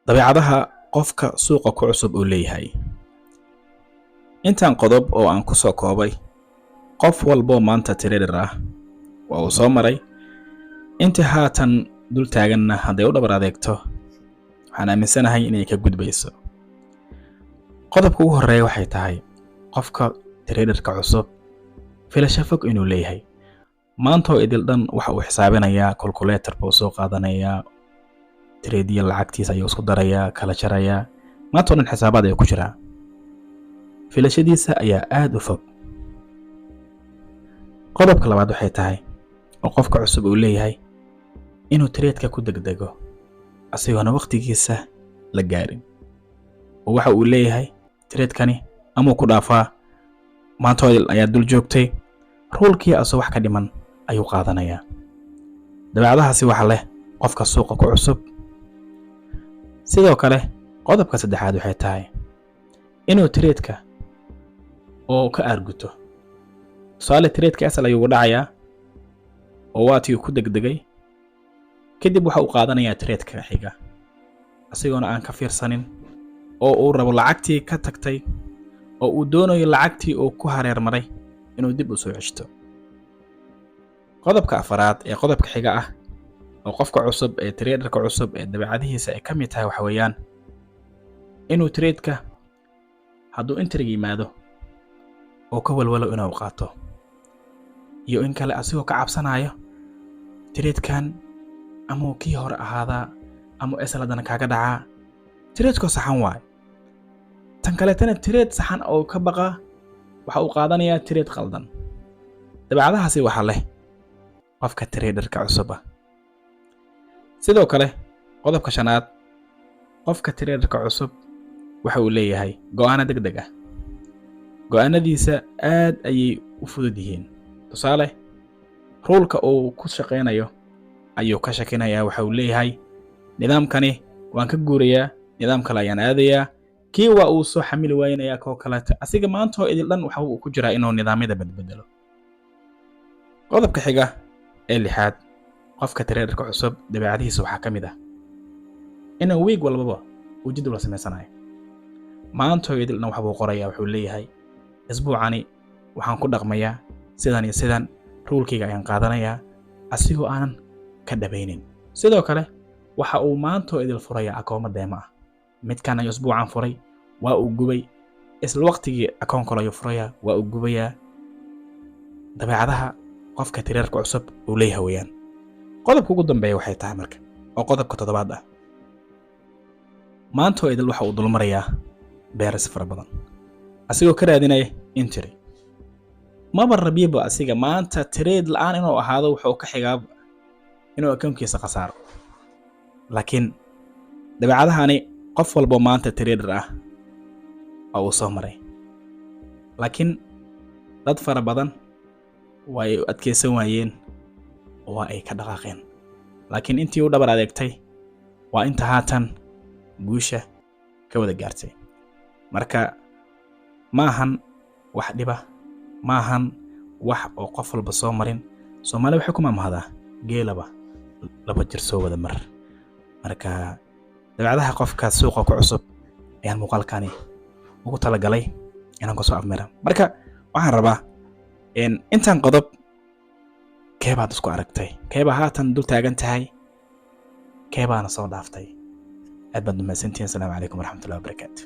dabeecadaha qofka suuqa ku cusub uu leeyahay. Intaan qodob oo aan ku soo koobay, qof walbo maanta trader ah waa uu soo maray. Inta haatan dul taaganna hadday u dhabar adeegto, waxaan aaminsanahay inay ka gudbayso. Qodobka ugu horeeya waxay tahay qofka traderka cusub filasho fog inuu leeyahay. Maanta oo idil dhan waxa uu xisaabinayaa calculator buu soo qaadanayaa, trade lacagtiisa ayuu isku darayaa, kala jarayaa. Maanta oo dhan xisaabaad ay ku jiraan. Filashadiisa ayaa aad u fog. Qodobka labaad waxay tahay oo qofka cusub uu leeyahay inuu trade-ka ku degdego asigoona waqtigiisa la gaarin. Oo waxa uu leeyahay trade-kani ama ku dhaafaa maanta oo ayaa dul joogtay rulkii asoo wax ka dhiman ayuu qaadanayaa. Dabeecadahaasi waxa leh qofka suuqa ku cusub. Sidoo kale qodobka saddexaad waxay tahay inuu trade-ka oo ka arguto. Tusaale trade-ka asal ayuu dhacayaa oo waatii ku degdegay kadib waxa uu qaadanayaa trade-ka xiga asigoona aan ka fiirsanin oo uu rabo lacagtii ka tagtay oo uu doonayo lacagtii uu ku hareer maray inuu dib u soo ceshto. Qodobka afaraad ee qodobka xiga ah oo qofka cusub ee traderka cusub ee dabeecadihiisa ay ka mid tahay waxa weeyaan inuu trade-ka hadduu entry yimaado oo ka walwalo inuu qaato iyo in kale asigoo ka cabsanayo trade-kan ama kii hore ahaada ama isladana kaaga dhacaa trade-ko saxan waay. Tan kale tan trade saxan oo ka baqa waxa uu qaadanayaa trade qaldan. Dabeecadahaasi waxa leh qofka traderka cusub ah. Sidoo kale qodobka shanaad qofka traderka cusub waxa uu leeyahay go'aan degdeg ah. Go'aanadiisa aad ayay u fudud yihiin. Tusaale rulka uu ku shaqeynayo ayuu ka shaqeynayaa. Waxa uu leeyahay nidaamkani waan ka guurayaa, nidaam kale ayaan aadayaa. Kii waa uu soo xamili waaynayaa koo kale. Asiga maanta oo idil dhan waxa uu ku jiraa inuu nidaamyada badbedelo. Qodobka xiga ee lixaad qofka traderka cusub dabeecadihiisa waxaa ka mid ah inuu week walbaba uu jadwal sameysanayo. Maanta oo idil dhan waxa uu qorayaa. Wuxuu leeyahay isbuucani waxaan ku dhaqmayaa sidan iyo sidan, rulkiga ayaan qaadanayaa asigoo aanan ka dhabaynin. Sidoo kale waxa uu maanta oo idil furayaa akooma deema ah. Midkan ayuu isbuucan furay waa uu gubay, isla waqtigii akoon kale ayuu furayaa waa uu gubayaa. Dabeecadaha qofka traderka cusub uu leeyahay weeyaan. Qodobka ugu dambeeya waxay tahay marka oo qodobka toddobaad ah. Maanta oo idil waxa uu dul marayaa beeris fara badan asigoo ka raadinaya entry. Maba rabiibo asiga maanta trade la'aan inuu ahaado wuxuu ka xigaa inuu akoonkiisa khasaaro. Laakiin dabeecadahani qof walbo maanta trader ah oo soo maray. Laakiin dad fara badan way adkeysan waayeen oo ay ka dhaqaaqeen. Laakiin intii uu dhabar adeegtay waa inta haatan guusha ka wada gaartay. Marka maahan wax dhiba, maahan wax oo qof walba soo marin. Soomaali waxay ku maamahdaa geelaba laba jir soo wada mar. Marka dabeecadaha qofka suuqa ku cusub ayaan muuqaalkani ugu talagalay inaan ku soo afmeero. Marka waxaan rabaa intaan qodob keebaad isku aragtay, keeba haatan dul taagan tahay, keebaana soo dhaaftay. aad baad mahadsantihiin. Assalaamu calaykum waraxmatullaahi wabarakaatuh.